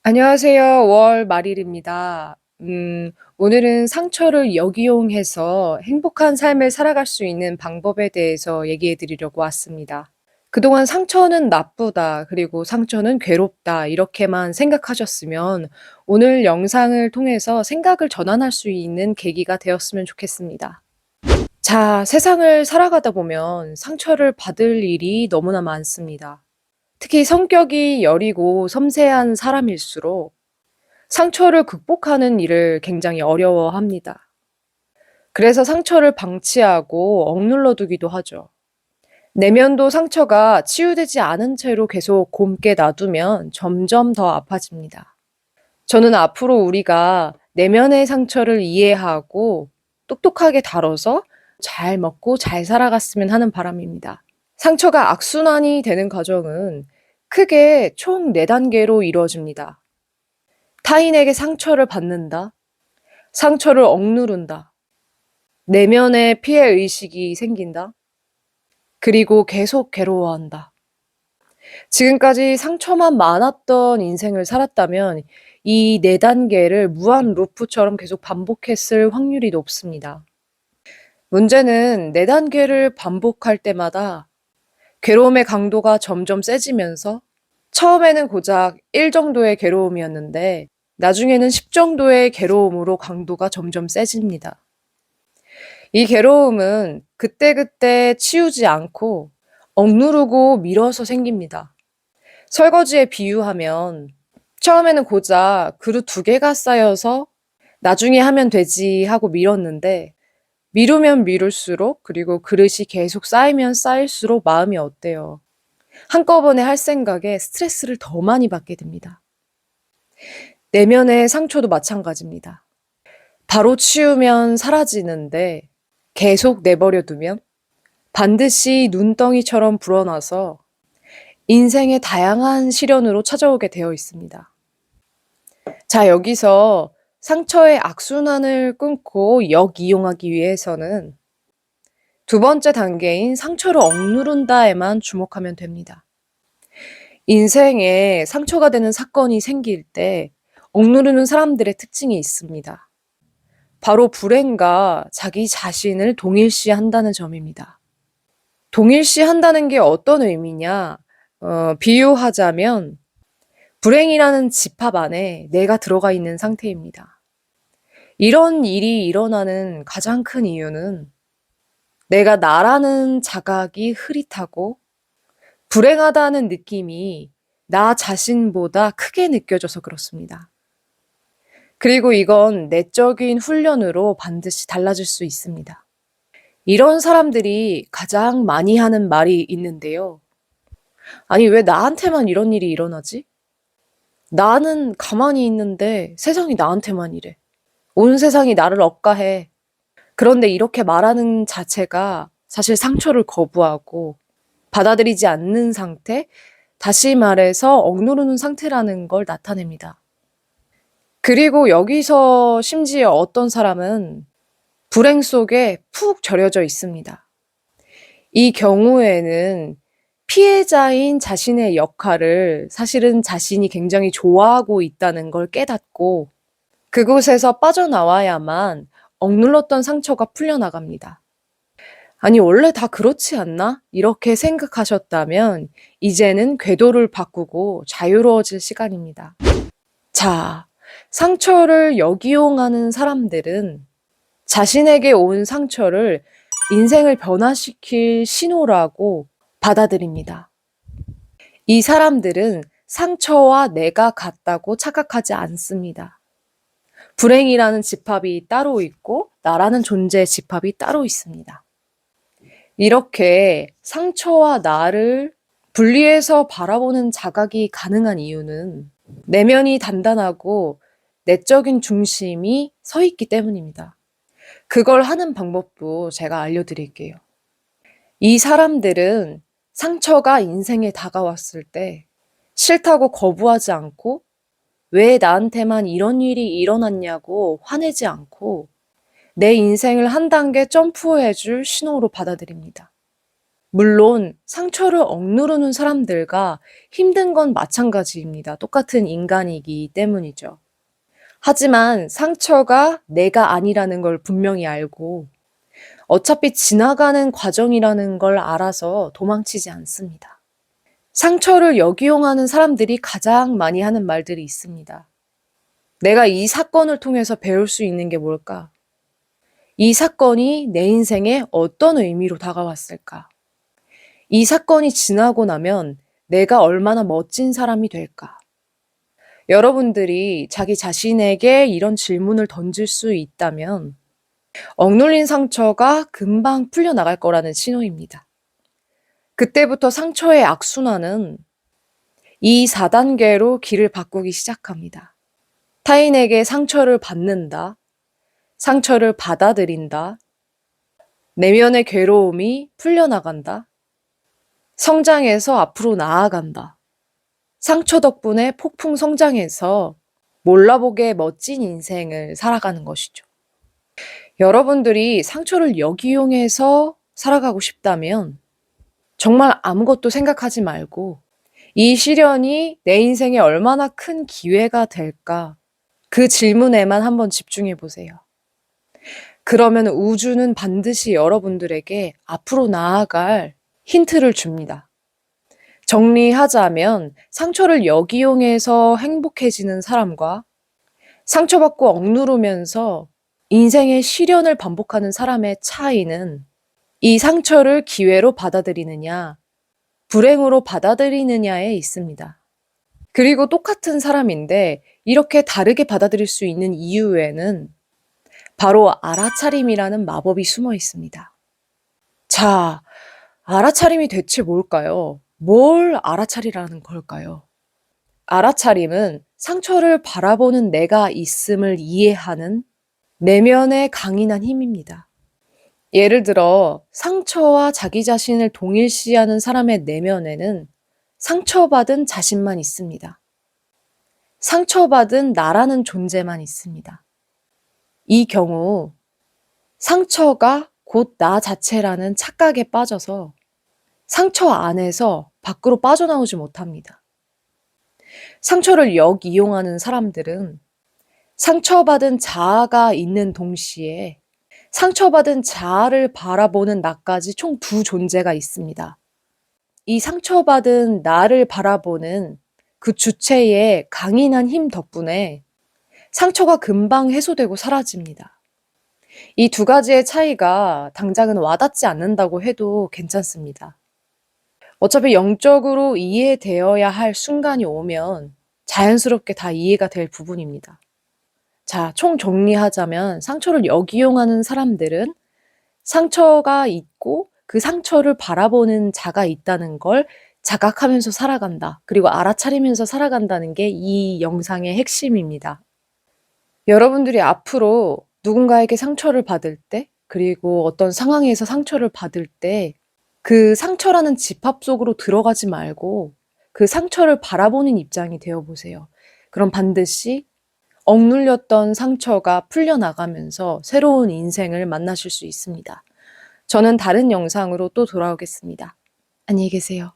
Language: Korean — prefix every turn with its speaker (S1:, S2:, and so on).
S1: 안녕하세요. 월 말일입니다. 오늘은 상처를 역이용해서 행복한 삶을 살아갈 수 있는 방법에 대해서 얘기해 드리려고 왔습니다. 그동안 상처는 나쁘다, 그리고 상처는 괴롭다, 이렇게만 생각하셨으면 오늘 영상을 통해서 생각을 전환할 수 있는 계기가 되었으면 좋겠습니다. 자, 세상을 살아가다 보면 상처를 받을 일이 너무나 많습니다. 특히 성격이 여리고 섬세한 사람일수록 상처를 극복하는 일을 굉장히 어려워합니다. 그래서 상처를 방치하고 억눌러 두기도 하죠. 내면도 상처가 치유되지 않은 채로 계속 곪게 놔두면 점점 더 아파집니다. 저는 앞으로 우리가 내면의 상처를 이해하고 똑똑하게 다뤄서 잘 먹고 잘 살아갔으면 하는 바람입니다. 상처가 악순환이 되는 과정은 크게 총 4단계로 이루어집니다. 타인에게 상처를 받는다, 상처를 억누른다, 내면의 피해 의식이 생긴다, 그리고 계속 괴로워한다. 지금까지 상처만 많았던 인생을 살았다면 이 4단계를 무한 루프처럼 계속 반복했을 확률이 높습니다. 문제는 4단계를 반복할 때마다 괴로움의 강도가 점점 세지면서 처음에는 고작 1 정도의 괴로움이었는데 나중에는 10 정도의 괴로움으로 강도가 점점 세집니다. 이 괴로움은 그때그때 치우지 않고 억누르고 미뤄서 생깁니다. 설거지에 비유하면 처음에는 고작 그릇 2개가 쌓여서 '나중에 하면 되지.' 하고 미뤘는데 미루면 미룰수록, 그리고 그릇이 계속 쌓이면 쌓일수록 마음이 어때요? 한꺼번에 할 생각에 스트레스를 더 많이 받게 됩니다. 내면의 상처도 마찬가지입니다. 바로 치우면 사라지는데 계속 내버려 두면 반드시 눈덩이처럼 불어나서 인생의 다양한 시련으로 찾아오게 되어 있습니다. 자, 여기서 상처의 악순환을 끊고 역이용하기 위해서는 2번째 단계인 상처를 억누른다에만 주목하면 됩니다. 인생에 상처가 되는 사건이 생길 때 억누르는 사람들의 특징이 있습니다. 바로 불행과 자기 자신을 동일시한다는 점입니다. 동일시한다는 게 어떤 의미냐? 비유하자면 불행이라는 집합 안에 내가 들어가 있는 상태입니다. 이런 일이 일어나는 가장 큰 이유는 내가 나라는 자각이 흐릿하고 불행하다는 느낌이 나 자신보다 크게 느껴져서 그렇습니다. 그리고 이건 내적인 훈련으로 반드시 달라질 수 있습니다. 이런 사람들이 가장 많이 하는 말이 있는데요. 아니, 왜 나한테만 이런 일이 일어나지? 나는 가만히 있는데 세상이 나한테만 이래. 온 세상이 나를 억까해. 그런데 이렇게 말하는 자체가 사실 상처를 거부하고 받아들이지 않는 상태, 다시 말해서 억누르는 상태라는 걸 나타냅니다. 그리고 여기서 심지어 어떤 사람은 불행 속에 푹 절여져 있습니다. 이 경우에는 피해자인 자신의 역할을 사실은 자신이 굉장히 좋아하고 있다는 걸 깨닫고 그곳에서 빠져나와야만 억눌렀던 상처가 풀려나갑니다. 아니, 원래 다 그렇지 않나? 이렇게 생각하셨다면 이제는 궤도를 바꾸고 자유로워질 시간입니다. 자, 상처를 역이용하는 사람들은 자신에게 온 상처를 인생을 변화시킬 신호라고 받아들입니다. 이 사람들은 상처와 내가 같다고 착각하지 않습니다. 불행이라는 집합이 따로 있고 나라는 존재의 집합이 따로 있습니다. 이렇게 상처와 나를 분리해서 바라보는 자각이 가능한 이유는 내면이 단단하고 내적인 중심이 서 있기 때문입니다. 그걸 하는 방법도 제가 알려드릴게요. 이 사람들은 상처가 인생에 다가왔을 때 싫다고 거부하지 않고 왜 나한테만 이런 일이 일어났냐고 화내지 않고 내 인생을 한 단계 점프해 줄 신호로 받아들입니다. 물론 상처를 억누르는 사람들과 힘든 건 마찬가지입니다. 똑같은 인간이기 때문이죠. 하지만 상처가 내가 아니라는 걸 분명히 알고 어차피 지나가는 과정이라는 걸 알아서 도망치지 않습니다. 상처를 역이용하는 사람들이 가장 많이 하는 말들이 있습니다. 내가 이 사건을 통해서 배울 수 있는 게 뭘까? 이 사건이 내 인생에 어떤 의미로 다가왔을까? 이 사건이 지나고 나면 내가 얼마나 멋진 사람이 될까? 여러분들이 자기 자신에게 이런 질문을 던질 수 있다면 억눌린 상처가 금방 풀려나갈 거라는 신호입니다. 그때부터 상처의 악순환은 이 4단계로 길을 바꾸기 시작합니다. 타인에게 상처를 받는다, 상처를 받아들인다, 내면의 괴로움이 풀려나간다, 성장해서 앞으로 나아간다. 상처 덕분에 폭풍 성장해서 몰라보게 멋진 인생을 살아가는 것이죠. 여러분들이 상처를 역이용해서 살아가고 싶다면 정말 아무것도 생각하지 말고 이 시련이 내 인생에 얼마나 큰 기회가 될까? 그 질문에만 한번 집중해 보세요. 그러면 우주는 반드시 여러분들에게 앞으로 나아갈 힌트를 줍니다. 정리하자면 상처를 역이용해서 행복해지는 사람과 상처받고 억누르면서 인생의 시련을 반복하는 사람의 차이는 이 상처를 기회로 받아들이느냐, 불행으로 받아들이느냐에 있습니다. 그리고 똑같은 사람인데 이렇게 다르게 받아들일 수 있는 이유에는 바로 알아차림이라는 마법이 숨어 있습니다. 자, 알아차림이 대체 뭘까요? 뭘 알아차리라는 걸까요? 알아차림은 상처를 바라보는 내가 있음을 이해하는 내면의 강인한 힘입니다. 예를 들어 상처와 자기 자신을 동일시하는 사람의 내면에는 상처받은 자신만 있습니다. 상처받은 나라는 존재만 있습니다. 이 경우 상처가 곧 나 자체라는 착각에 빠져서 상처 안에서 밖으로 빠져나오지 못합니다. 상처를 역이용하는 사람들은 상처받은 자아가 있는 동시에 상처받은 자아를 바라보는 나까지 총 두 존재가 있습니다. 이 상처받은 나를 바라보는 그 주체의 강인한 힘 덕분에 상처가 금방 해소되고 사라집니다. 이 두 가지의 차이가 당장은 와닿지 않는다고 해도 괜찮습니다. 어차피 영적으로 이해되어야 할 순간이 오면 자연스럽게 다 이해가 될 부분입니다. 자, 총 정리하자면 상처를 역이용하는 사람들은 상처가 있고 그 상처를 바라보는 자가 있다는 걸 자각하면서 살아간다. 그리고 알아차리면서 살아간다는 게 이 영상의 핵심입니다. 여러분들이 앞으로 누군가에게 상처를 받을 때, 그리고 어떤 상황에서 상처를 받을 때, 그 상처라는 집합 속으로 들어가지 말고 그 상처를 바라보는 입장이 되어 보세요. 그럼 반드시 억눌렸던 상처가 풀려나가면서 새로운 인생을 만나실 수 있습니다. 저는 다른 영상으로 또 돌아오겠습니다. 안녕히 계세요.